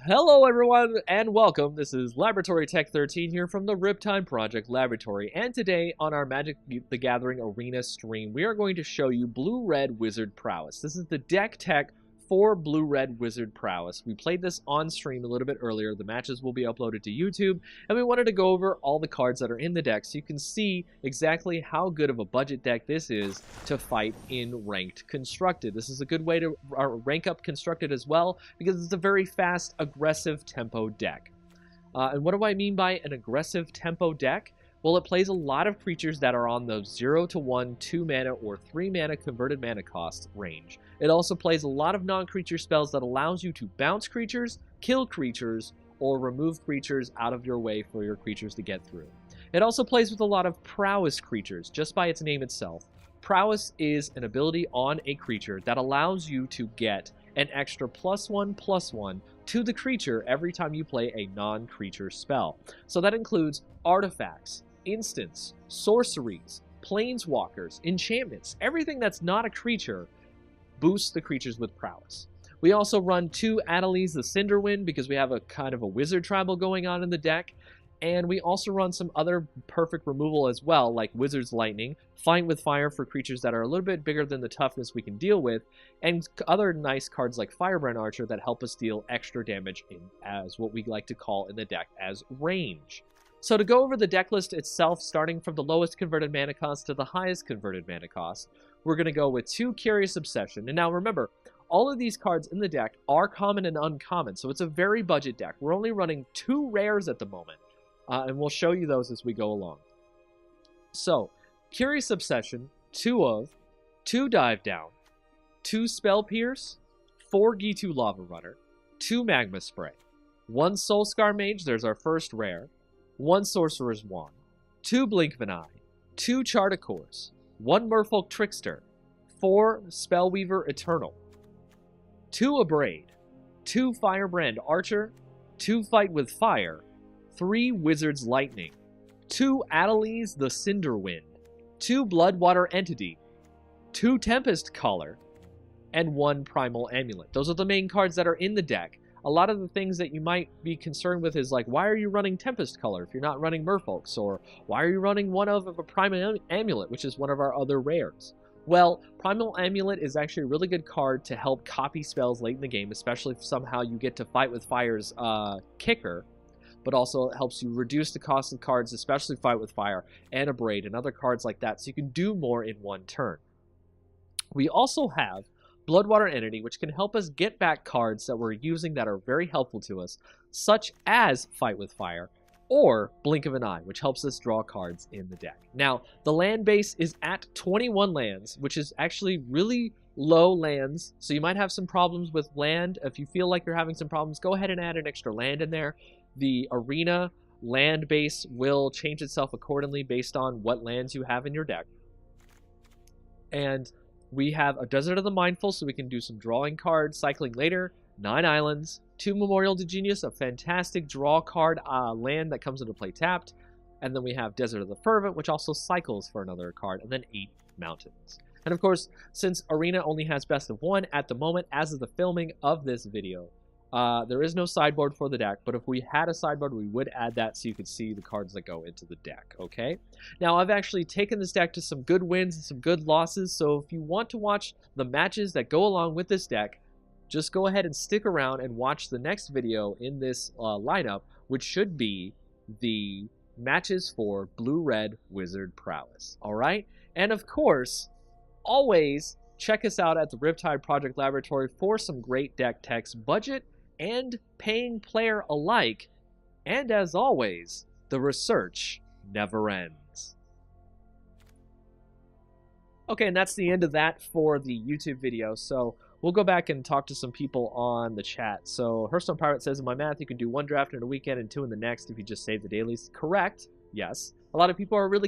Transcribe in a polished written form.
Hello everyone and welcome. This is Laboratory Tech 13 here from the RIPTIDE Project Laboratory, and today on our Magic the Gathering Arena stream we are going to show you Blue-Red Wizard Prowess. This is the deck tech for Blue-Red Wizard Prowess. We played this on stream a little bit earlier. The matches will be uploaded to YouTube, and we wanted to go over all the cards that are in the deck so you can see exactly how good of a budget deck this is to fight in Ranked Constructed. This is a good way to rank up Constructed as well, because it's a very fast, aggressive tempo deck. And what do I mean by an aggressive tempo deck? Well, it plays a lot of creatures that are on the 0 to 1, 2 mana, or 3 mana converted mana cost range. It also plays a lot of non-creature spells that allows you to bounce creatures, kill creatures, or remove creatures out of your way for your creatures to get through. It also plays with a lot of prowess creatures, just by its name itself. Prowess is an ability on a creature that allows you to get an extra +1/+1 to the creature every time you play a non-creature spell. So that includes artifacts, instants, sorceries, planeswalkers, enchantments. Everything that's not a creature boosts the creatures with prowess. We also run 2 Adeliz the Cinderwind because we have a kind of a wizard tribal going on in the deck. And we also run some other perfect removal as well, like Wizard's Lightning, Fight with Fire for creatures that are a little bit bigger than the toughness we can deal with, and other nice cards like Firebrand Archer that help us deal extra damage in as what we like to call in the deck as range. So to go over the deck list itself, starting from the lowest converted mana cost to the highest converted mana cost, we're going to go with 2 Curious Obsession. And now remember, all of these cards in the deck are common and uncommon, so it's a very budget deck. We're only running 2 rares at the moment. And we'll show you those as we go along. So, Curious Obsession, 2 of, 2 Dive Down, 2 Spell Pierce, 4 Gitu Lava Runner, 2 Magma Spray, 1 Soulscar Mage, there's our first rare, 1 Sorcerer's Wand, 2 Blink of an Eye, 2 Chart a Course, 1 Merfolk Trickster, 4 Spellweaver Eternal, 2 Abrade, 2 Firebrand Archer, 2 Fight with Fire, 3 Wizard's Lightning, 2 Adeliz the Cinderwind, 2 Bloodwater Entity, 2 Tempest Caller, and 1 Primal Amulet. Those are the main cards that are in the deck. A lot of the things that you might be concerned with is like, why are you running Tempest Caller if you're not running Merfolks? Or why are you running one of a Primal Amulet, which is one of our other rares? Well, Primal Amulet is actually a really good card to help copy spells late in the game, especially if somehow you get to Fight with Fire's kicker, but also it helps you reduce the cost of cards, especially Fight with Fire and Abrade and other cards like that, so you can do more in one turn. We also have Bloodwater Entity, which can help us get back cards that we're using that are very helpful to us, such as Fight with Fire or Blink of an Eye, which helps us draw cards in the deck. Now, the land base is at 21 lands, which is actually really low lands, so you might have some problems with land. If you feel like you're having some problems, go ahead and add an extra land in there. The arena land base will change itself accordingly based on what lands you have in your deck. And we have a Desert of the Mindful, so we can do some drawing cards cycling later. 9 islands, 2 Memorial to Genius, a fantastic draw card land that comes into play tapped. And then we have Desert of the Fervent, which also cycles for another card, and then 8 mountains. And of course, since Arena only has best of 1 at the moment, as of the filming of this video, there is no sideboard for the deck, but if we had a sideboard, we would add that so you could see the cards that go into the deck, okay? Now, I've actually taken this deck to some good wins and some good losses, so if you want to watch the matches that go along with this deck, just go ahead and stick around and watch the next video in this lineup, which should be the matches for Blue-Red Wizard Prowess, alright? And of course, always check us out at the RIPTIDE Project Laboratory for some great deck techs, budget and paying player alike. And as always, the research never ends. Okay, and that's the end of that for the YouTube video. So we'll go back and talk to some people on the chat. So Hearthstone Pirate says, in my math, you can do 1 draft in a weekend and 2 in the next if you just save the dailies. Correct. Yes. A lot of people are really